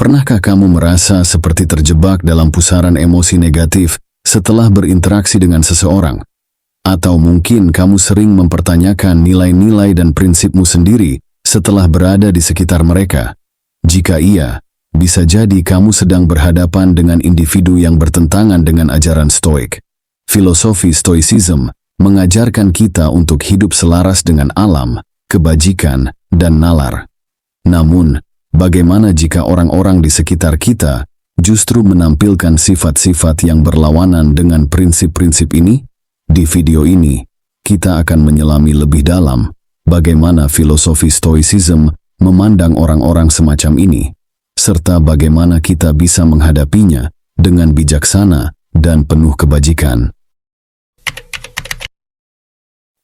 Pernahkah kamu merasa seperti terjebak dalam pusaran emosi negatif setelah berinteraksi dengan seseorang? Atau mungkin kamu sering mempertanyakan nilai-nilai dan prinsipmu sendiri setelah berada di sekitar mereka? Jika iya, bisa jadi kamu sedang berhadapan dengan individu yang bertentangan dengan ajaran Stoik. Filosofi Stoicism mengajarkan kita untuk hidup selaras dengan alam, kebajikan, dan nalar. Namun, bagaimana jika orang-orang di sekitar kita justru menampilkan sifat-sifat yang berlawanan dengan prinsip-prinsip ini? Di video ini, kita akan menyelami lebih dalam bagaimana filosofi Stoicism memandang orang-orang semacam ini, serta bagaimana kita bisa menghadapinya dengan bijaksana dan penuh kebajikan.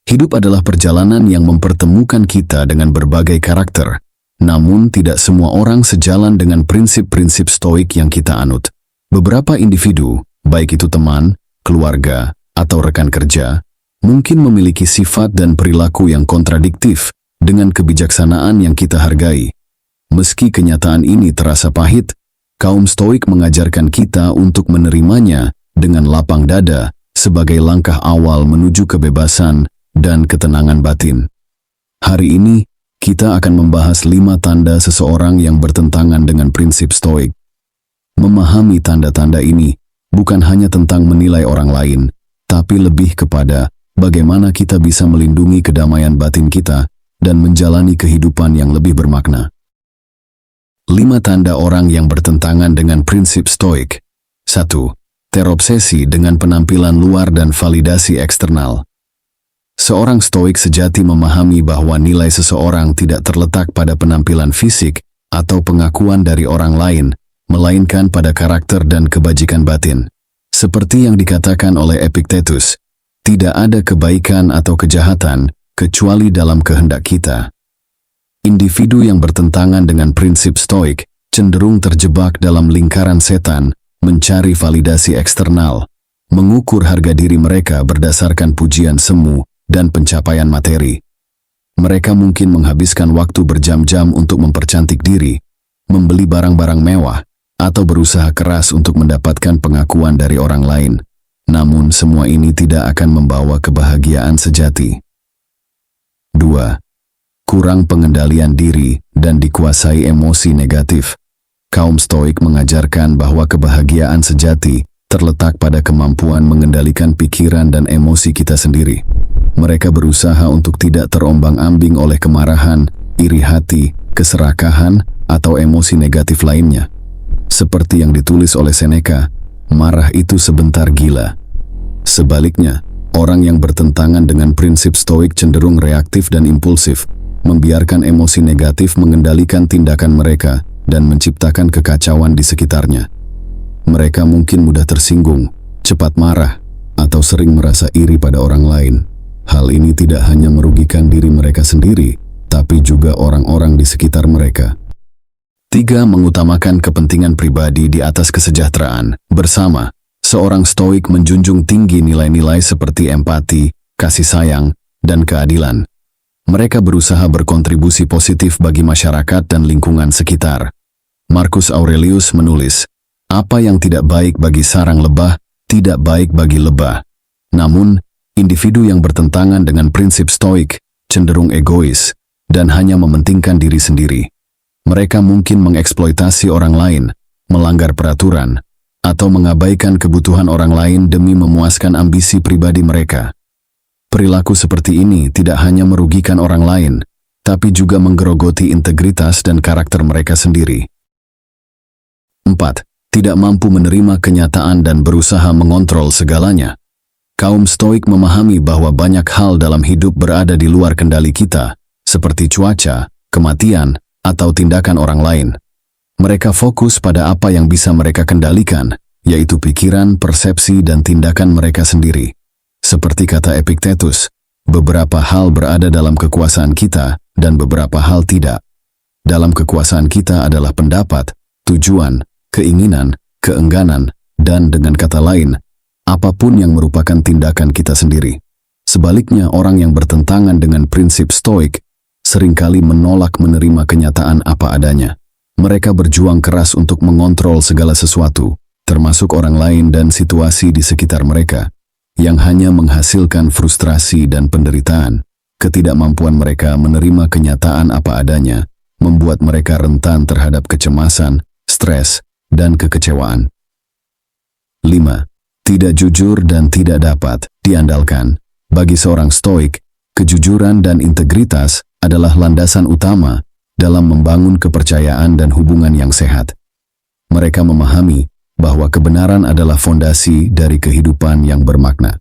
Hidup adalah perjalanan yang mempertemukan kita dengan berbagai karakter. Namun tidak semua orang sejalan dengan prinsip-prinsip Stoik yang kita anut. Beberapa individu, baik itu teman, keluarga, atau rekan kerja, mungkin memiliki sifat dan perilaku yang kontradiktif dengan kebijaksanaan yang kita hargai. Meski kenyataan ini terasa pahit, kaum Stoik mengajarkan kita untuk menerimanya dengan lapang dada sebagai langkah awal menuju kebebasan dan ketenangan batin. Hari ini, kita akan membahas 5 tanda seseorang yang bertentangan dengan prinsip Stoik. Memahami tanda-tanda ini bukan hanya tentang menilai orang lain, tapi lebih kepada bagaimana kita bisa melindungi kedamaian batin kita dan menjalani kehidupan yang lebih bermakna. 5 tanda orang yang bertentangan dengan prinsip Stoik. 1. Terobsesi dengan penampilan luar dan validasi eksternal. Seorang Stoik sejati memahami bahwa nilai seseorang tidak terletak pada penampilan fisik atau pengakuan dari orang lain, melainkan pada karakter dan kebajikan batin. Seperti yang dikatakan oleh Epictetus, tidak ada kebaikan atau kejahatan kecuali dalam kehendak kita. Individu yang bertentangan dengan prinsip Stoik cenderung terjebak dalam lingkaran setan, mencari validasi eksternal, mengukur harga diri mereka berdasarkan pujian semu dan pencapaian materi. Mereka mungkin menghabiskan waktu berjam-jam untuk mempercantik diri, membeli barang-barang mewah, atau berusaha keras untuk mendapatkan pengakuan dari orang lain. Namun semua ini tidak akan membawa kebahagiaan sejati. 2. Kurang pengendalian diri dan dikuasai emosi negatif. Kaum Stoik mengajarkan bahwa kebahagiaan sejati terletak pada kemampuan mengendalikan pikiran dan emosi kita sendiri. Mereka berusaha untuk tidak terombang-ambing oleh kemarahan, iri hati, keserakahan, atau emosi negatif lainnya. Seperti yang ditulis oleh Seneca, marah itu sebentar gila. Sebaliknya, orang yang bertentangan dengan prinsip Stoik cenderung reaktif dan impulsif, membiarkan emosi negatif mengendalikan tindakan mereka dan menciptakan kekacauan di sekitarnya. Mereka mungkin mudah tersinggung, cepat marah, atau sering merasa iri pada orang lain. Hal ini tidak hanya merugikan diri mereka sendiri, tapi juga orang-orang di sekitar mereka. 3. Mengutamakan kepentingan pribadi di atas kesejahteraan. Bersama, seorang Stoik menjunjung tinggi nilai-nilai seperti empati, kasih sayang, dan keadilan. Mereka berusaha berkontribusi positif bagi masyarakat dan lingkungan sekitar. Marcus Aurelius menulis, "Apa yang tidak baik bagi sarang lebah, tidak baik bagi lebah." Namun, individu yang bertentangan dengan prinsip Stoik cenderung egois dan hanya mementingkan diri sendiri. Mereka mungkin mengeksploitasi orang lain, melanggar peraturan, atau mengabaikan kebutuhan orang lain demi memuaskan ambisi pribadi mereka. Perilaku seperti ini tidak hanya merugikan orang lain, tapi juga menggerogoti integritas dan karakter mereka sendiri. 4. Tidak mampu menerima kenyataan dan berusaha mengontrol segalanya. Kaum Stoik memahami bahwa banyak hal dalam hidup berada di luar kendali kita, seperti cuaca, kematian, atau tindakan orang lain. Mereka fokus pada apa yang bisa mereka kendalikan, yaitu pikiran, persepsi, dan tindakan mereka sendiri. Seperti kata Epictetus, beberapa hal berada dalam kekuasaan kita dan beberapa hal tidak. Dalam kekuasaan kita adalah pendapat, tujuan, keinginan, keengganan, dan dengan kata lain, apapun yang merupakan tindakan kita sendiri. Sebaliknya, orang yang bertentangan dengan prinsip Stoik seringkali menolak menerima kenyataan apa adanya. Mereka berjuang keras untuk mengontrol segala sesuatu, termasuk orang lain dan situasi di sekitar mereka, yang hanya menghasilkan frustrasi dan penderitaan. Ketidakmampuan mereka menerima kenyataan apa adanya, membuat mereka rentan terhadap kecemasan, stres, dan kekecewaan. 5. Tidak jujur dan tidak dapat diandalkan. Bagi seorang stoik, kejujuran dan integritas adalah landasan utama dalam membangun kepercayaan dan hubungan yang sehat. Mereka memahami bahwa kebenaran adalah fondasi dari kehidupan yang bermakna.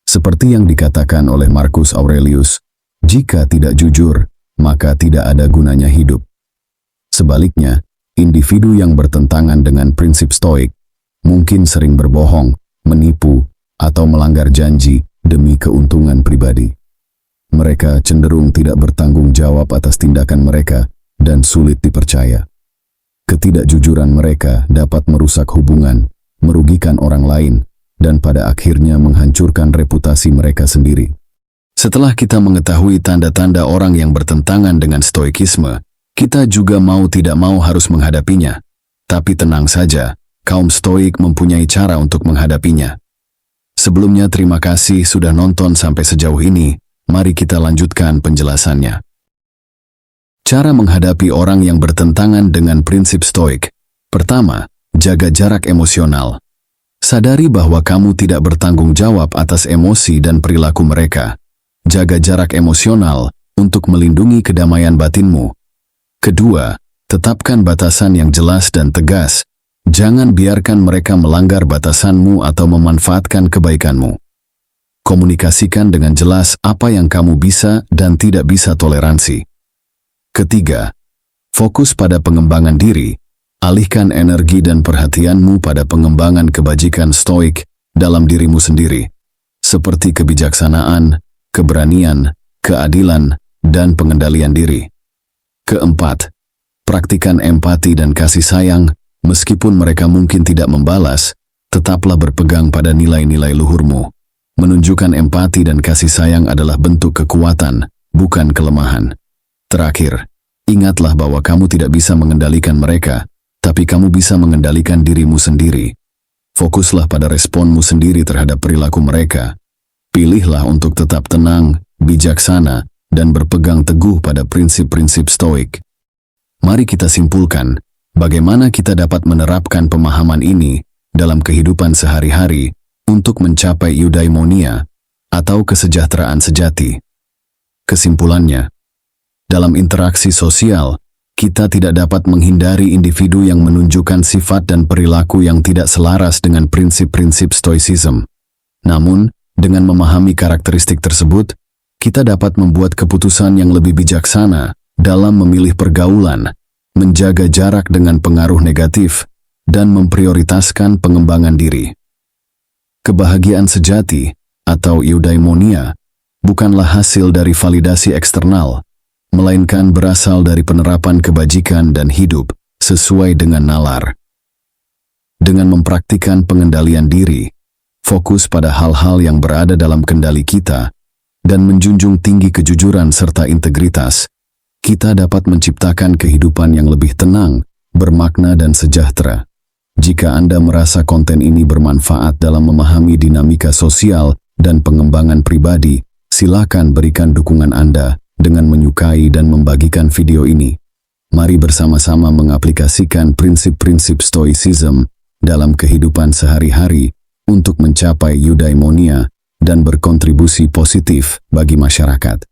Seperti yang dikatakan oleh Marcus Aurelius, jika tidak jujur, maka tidak ada gunanya hidup. Sebaliknya, individu yang bertentangan dengan prinsip stoik mungkin sering berbohong, menipu, atau melanggar janji demi keuntungan pribadi. Mereka cenderung tidak bertanggung jawab atas tindakan mereka dan sulit dipercaya. Ketidakjujuran mereka dapat merusak hubungan, merugikan orang lain, dan pada akhirnya menghancurkan reputasi mereka sendiri. Setelah kita mengetahui tanda-tanda orang yang bertentangan dengan stoikisme, kita juga mau tidak mau harus menghadapinya. Tapi tenang saja, kaum stoik mempunyai cara untuk menghadapinya. Sebelumnya terima kasih sudah nonton sampai sejauh ini, mari kita lanjutkan penjelasannya. Cara menghadapi orang yang bertentangan dengan prinsip stoik. Pertama, jaga jarak emosional. Sadari bahwa kamu tidak bertanggung jawab atas emosi dan perilaku mereka. Jaga jarak emosional untuk melindungi kedamaian batinmu. Kedua, tetapkan batasan yang jelas dan tegas. Jangan biarkan mereka melanggar batasanmu atau memanfaatkan kebaikanmu. Komunikasikan dengan jelas apa yang kamu bisa dan tidak bisa toleransi. Ketiga, fokus pada pengembangan diri. Alihkan energi dan perhatianmu pada pengembangan kebajikan stoik dalam dirimu sendiri, seperti kebijaksanaan, keberanian, keadilan, dan pengendalian diri. Keempat, praktikan empati dan kasih sayang. Meskipun mereka mungkin tidak membalas, tetaplah berpegang pada nilai-nilai luhurmu. Menunjukkan empati dan kasih sayang adalah bentuk kekuatan, bukan kelemahan. Terakhir, ingatlah bahwa kamu tidak bisa mengendalikan mereka, tapi kamu bisa mengendalikan dirimu sendiri. Fokuslah pada responmu sendiri terhadap perilaku mereka. Pilihlah untuk tetap tenang, bijaksana, dan berpegang teguh pada prinsip-prinsip stoik. Mari kita simpulkan, bagaimana kita dapat menerapkan pemahaman ini dalam kehidupan sehari-hari untuk mencapai eudaimonia atau kesejahteraan sejati. Kesimpulannya, dalam interaksi sosial, kita tidak dapat menghindari individu yang menunjukkan sifat dan perilaku yang tidak selaras dengan prinsip-prinsip stoicism. Namun, dengan memahami karakteristik tersebut, kita dapat membuat keputusan yang lebih bijaksana dalam memilih pergaulan, menjaga jarak dengan pengaruh negatif, dan memprioritaskan pengembangan diri. Kebahagiaan sejati, atau eudaimonia, bukanlah hasil dari validasi eksternal, melainkan berasal dari penerapan kebajikan dan hidup sesuai dengan nalar. Dengan mempraktikkan pengendalian diri, fokus pada hal-hal yang berada dalam kendali kita, dan menjunjung tinggi kejujuran serta integritas, kita dapat menciptakan kehidupan yang lebih tenang, bermakna dan sejahtera. Jika Anda merasa konten ini bermanfaat dalam memahami dinamika sosial dan pengembangan pribadi, silakan berikan dukungan Anda dengan menyukai dan membagikan video ini. Mari bersama-sama mengaplikasikan prinsip-prinsip stoicism dalam kehidupan sehari-hari untuk mencapai eudaimonia dan berkontribusi positif bagi masyarakat.